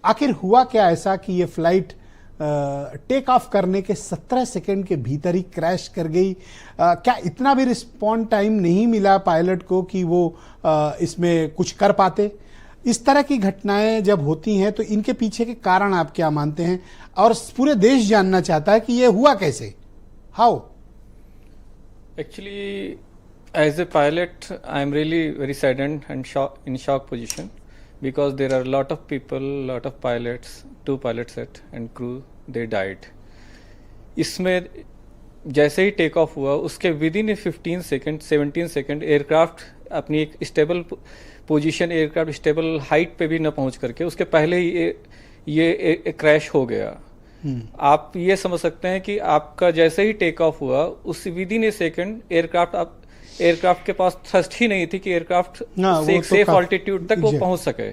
आखिर हुआ क्या ऐसा कि ये फ्लाइट टेक ऑफ करने के 17 सेकंड के भीतर ही क्रैश कर गई? क्या इतना भी रिस्पॉन्ड टाइम नहीं मिला पायलट को कि वो इसमें कुछ कर पाते? इस तरह की घटनाएं जब होती हैं तो इनके पीछे के कारण आप क्या मानते हैं, और पूरे देश जानना चाहता है कि ये हुआ कैसे, how? Actually, as a pilot, I am really very saddened and in shock position because there are a lot of people, lot of pilots, 2 pilots set and crew, they died. इसमें जैसे ही टेक ऑफ हुआ उसके with in 15 second 17 second aircraft अपनी एक stable position, aircraft stable height पे भी न पहुंच करके उसके पहले ही ये क्रैश हो गया। आप ये समझ सकते हैं कि आपका जैसे ही टेक ऑफ हुआ उस with in A second aircraft के पास थ्रस्ट ही नहीं थी कि एयरक्राफ्ट से एक सेफ ऑल्टीट्यूड तक वो पहुंच सके।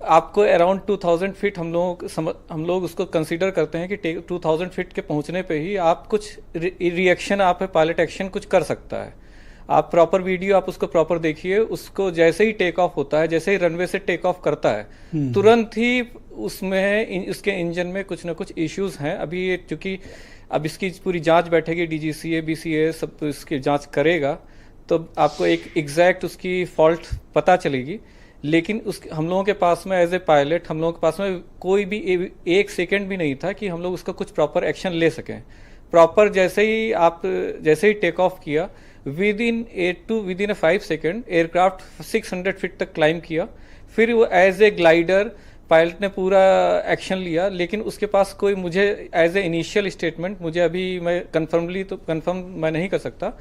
आपको अराउंड 2000 फीट हम लोग उसको कंसीडर करते हैं कि 2000 फीट के पहुंचने पे ही आप कुछ रिएक्शन, आप पायलट एक्शन कुछ कर सकता है। आप प्रॉपर वीडियो आप उसको प्रॉपर देखिए, उसको जैसे ही टेक ऑफ होता है, जैसे ही रनवे से टेक ऑफ करता है तुरंत ही उसमें उसके इंजन में कुछ ना कुछ इश्यूज हैं। अभी ये चूंकि अब इसकी पूरी जांच बैठेगी, डीजीसीए बीसीए सब इसकी जांच करेगा तो आपको एक एग्जैक्ट उसकी फॉल्ट पता चलेगी। लेकिन हम लोगों के पास में एज ए पायलट हम लोगों के पास में कोई भी एक सेकेंड भी नहीं था कि हम लोग उसका कुछ प्रॉपर एक्शन ले सकें। प्रॉपर जैसे ही टेक ऑफ किया with in 5 second aircraft 600 feet तक क्लाइंब किया। फिर वो एज ए ग्लाइडर पायलट ने पूरा एक्शन लिया, लेकिन उसके पास कोई मुझे एज ए इनिशियल स्टेटमेंट मुझे अभी मैं कंफर्म मैं नहीं कर सकता,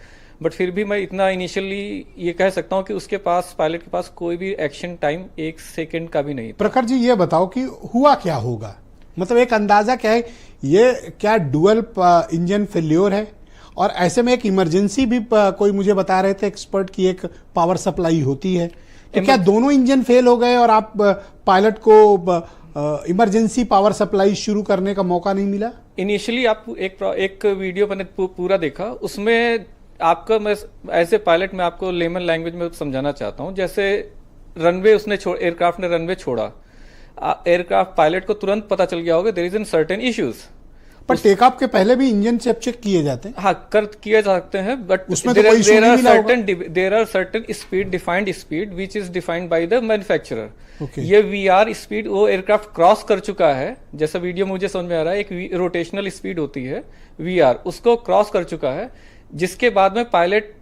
बट फिर भी मैं इतना इनिशियली ये कह सकता हूं कि उसके पास पायलट के पास कोई भी एक्शन टाइम 1 सेकेंड का भी नहीं था। प्रखर जी ये बताओ कि हुआ क्या होगा, मतलब एक अंदाजा क्या है, ये क्या डुअल इंजन फेल्योर है? और ऐसे में एक इमरजेंसी भी कोई मुझे बता रहे थे एक्सपर्ट की एक पावर सप्लाई होती है, तो क्या दोनों इंजन फेल हो गए और आप पायलट को इमरजेंसी पावर सप्लाई शुरू करने का मौका नहीं मिला? इनिशियली आप एक वीडियो मैंने पूरा देखा, उसमें आपका मैं एज ए पायलट में आपको लेमन लैंग्वेज में समझाना चाहता हूं। जैसे रनवे एयरक्राफ्ट ने रनवे छोड़ा, एयरक्राफ्ट पायलट को तुरंत पता चल गया होगा there is an certain issues, पर टेक ऑफ के पहले भी इंजन चेक किए जाते हैं। हाँ, किए जा सकते हैं, बट उसमें तो कोई इशू नहीं मिला होगा। There are certain speed, defined speed which is defined by the manufacturer. ये वीआर स्पीड वो एयरक्राफ्ट क्रॉस कर चुका है, जैसा वीडियो मुझे समझ में आ रहा है, एक रोटेशनल स्पीड होती है वीआर, उसको क्रॉस कर चुका है, जिसके बाद में पायलट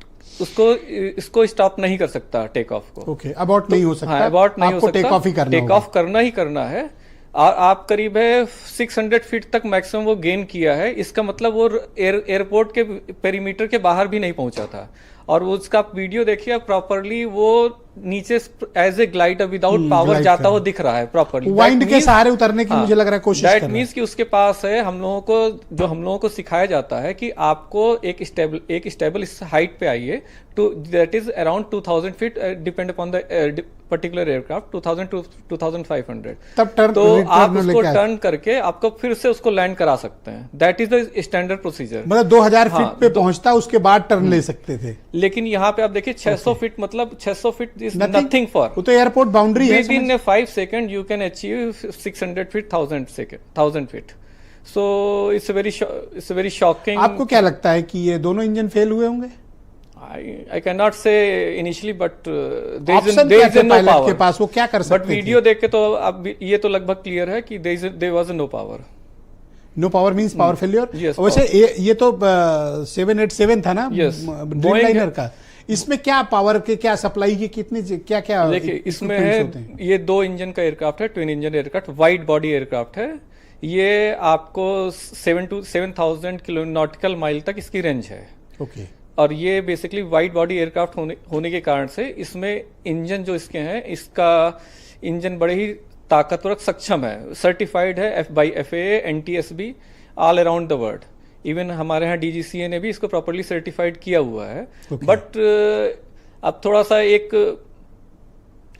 इसको स्टॉप नहीं कर सकता टेक ऑफ को। ओके, अबॉर्ट नहीं हो सकता, अबॉर्ट नहीं हो सकता, टेक ऑफ ही करना, टेक ऑफ करना ही करना है। आप करीब है 600 फीट तक मैक्सिमम वो गेन किया है, इसका मतलब वो एयरपोर्ट के पेरीमीटर के बाहर भी नहीं पहुंचा था। और वो उसका वीडियो देखिए प्रॉपरली, वो नीचे as a glider without power जाता हुआ दिख रहा है प्रॉपरली, वाइंड के सहारे उतरने की मुझे लग रहा है कोशिश कर रहा है। दैट मींस कि उसके पास है हम लोगों को सिखाया जाता है कि आपको एक स्टेबल इस हाइट पे आइए, to that is around 2000 feet, depend upon the particular aircraft, 2000 to 2500। तब टर्न तो आप उसको टर्न करके आपको फिर से उसको लैंड करा सकते हैं। That is the standard procedure. मतलब 2000 फीट पे पहुंचता उसके बाद टर्न ले सकते थे, लेकिन यहाँ पे आप देखिए 600 फीट, मतलब 600 फीट इज नथिंग फॉर, वो तो एयरपोर्ट बाउंड्री है। With in 5 second you can achieve 600 feet, 1000 feet. So it's very shocking. आपको क्या लगता है कि ये दोनों इंजन फेल हुए होंगे? I cannot say initially, but there is no pilot power के पास, वो क्या कर सकते थे? बट वीडियो देख के तो अब ये तो लगभग क्लियर है कि there was no power। No power means power failure. वैसे ये तो 787 था ना, ड्रीमलाइनर का, इसमें क्या पावर के, क्या सप्लाई की, कितनी क्या देखिए इसमें है, ये 2 इंजन का एयरक्राफ्ट है, twin engine aircraft, wide body aircraft है। ये आपको 7000 किलो नॉटिकल माइल तक इसकी रेंज है। ओके। और ये बेसिकली वाइड बॉडी एयरक्राफ्ट होने के कारण से इसमें इंजन जो इसके हैं, इसका इंजन बड़े ही ताकतवर सक्षम है, सर्टिफाइड है by FAA, NTSB all around the world. Even हमारे यहाँ DGCA ने भी इसको प्रॉपर्ली सर्टिफाइड किया हुआ है। बट अब थोड़ा सा एक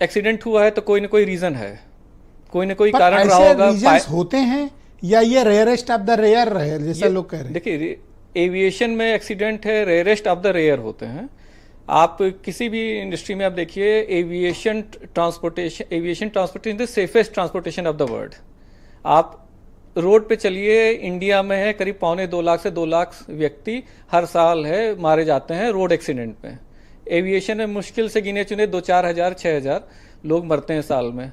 एक्सीडेंट हुआ है तो कोई ना कोई रीजन है, कोई ना कोई कारण रहा होगा। होते हैं या ये रेयरेस्ट ऑफ द रेयर है, जैसा लोग कह रहे हैं? देखिए एविएशन में एक्सीडेंट है रेयरेस्ट ऑफ द रेयर होते हैं, आप किसी भी इंडस्ट्री में आप देखिए, aviation transportation the safest transportation of the world. आप रोड पे चलिए, इंडिया में है करीब 1.25 लाख से 2 लाख व्यक्ति हर साल है मारे जाते हैं रोड एक्सीडेंट में। एविएशन में मुश्किल से गिने चुने 2-4 हजार 6 हजार लोग मरते हैं साल में।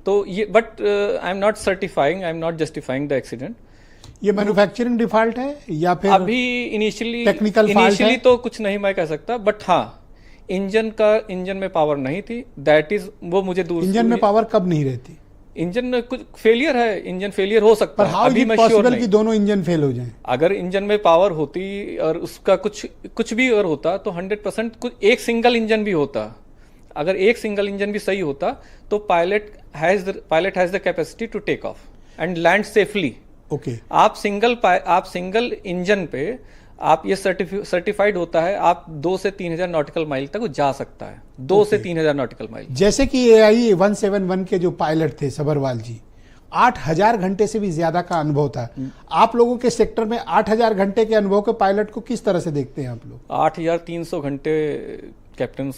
तो ये but I am not certifying, I am not justifying the accident. ये मैन्युफैक्चरिंग डिफॉल्ट है या फिर अभी इनिशियली टेक्निकल फॉल्ट है? तो कुछ नहीं मैं कह सकता, बट हाँ इंजन में पावर नहीं थी, दैट इज वो मुझे दूर इंजन में पावर कब नहीं रहती? इंजन में कुछ फेलियर है, इंजन फेलियर हो सकता पर है। हाउ अभी इज मैं पॉसिबल श्योर कि दोनों इंजन फेल हो जाएं? अगर इंजन में पावर होती और उसका कुछ भी अगर होता तो 100% कुछ एक सिंगल इंजन भी होता, अगर एक सिंगल इंजन भी सही होता तो pilot has the capacity to take off and land safely. Okay, आप सिंगल इंजन पे आप ये सर्टिफाइड होता है, आप 2 से 3 हजार नॉटिकल माइल तक वो जा सकता है, 2 से 3 हजार नॉटिकल माइल। जैसे कि AI 171 के जो पायलट थे सबरवाल जी, 8,000 घंटे से भी ज्यादा का अनुभव था। आप लोगों के सेक्टर में 8,000 घंटे के अनुभव के पायलट को किस तरह से देखते हैं आप लोग? 8,300 घंटे कैप्टन,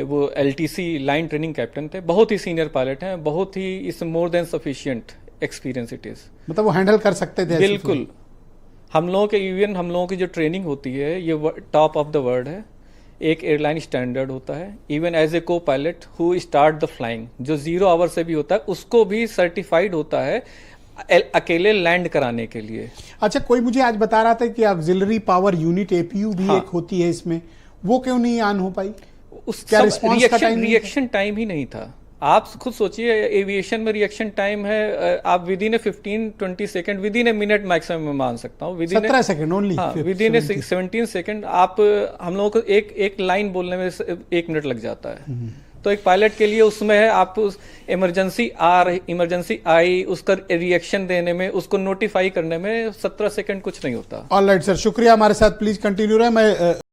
वो LTC लाइन ट्रेनिंग कैप्टन थे, बहुत ही सीनियर पायलट हैं, बहुत ही इस more than sufficient experience it is. मतलब वो हैंडल कर सकते थे? बिल्कुल। हम लोगों की जो ट्रेनिंग होती है ये टॉप ऑफ द वर्ल्ड है, एक एयरलाइन स्टैंडर्ड होता है। इवन एज ए को pilot who start the flying, जो 0 आवर से भी होता है उसको भी सर्टिफाइड होता है अकेले लैंड कराने के लिए। अच्छा, कोई मुझे आज बता रहा था कि ऑक्सिलरी पावर यूनिट APU भी एक होती है इसमें, वो क्यों नहीं ऑन हो पाई? उसका रिएक्शन टाइम ही नहीं था। आप खुद सोचिए, एविएशन में रिएक्शन टाइम है, आप with in 15-20 second, with in a minute maximum मैं मान सकता हूँ, with in 17 second only, with in 17 second आप हम लोगों को एक लाइन बोलने में 1 मिनट लग जाता है। तो एक पायलट के लिए उसमें है, आप इमरजेंसी आई उसका रिएक्शन देने में, उसको नोटिफाई करने में 17 सेकंड कुछ नहीं होता। ऑलराइट सर, शुक्रिया, हमारे साथ प्लीज कंटिन्यू रहे। मैं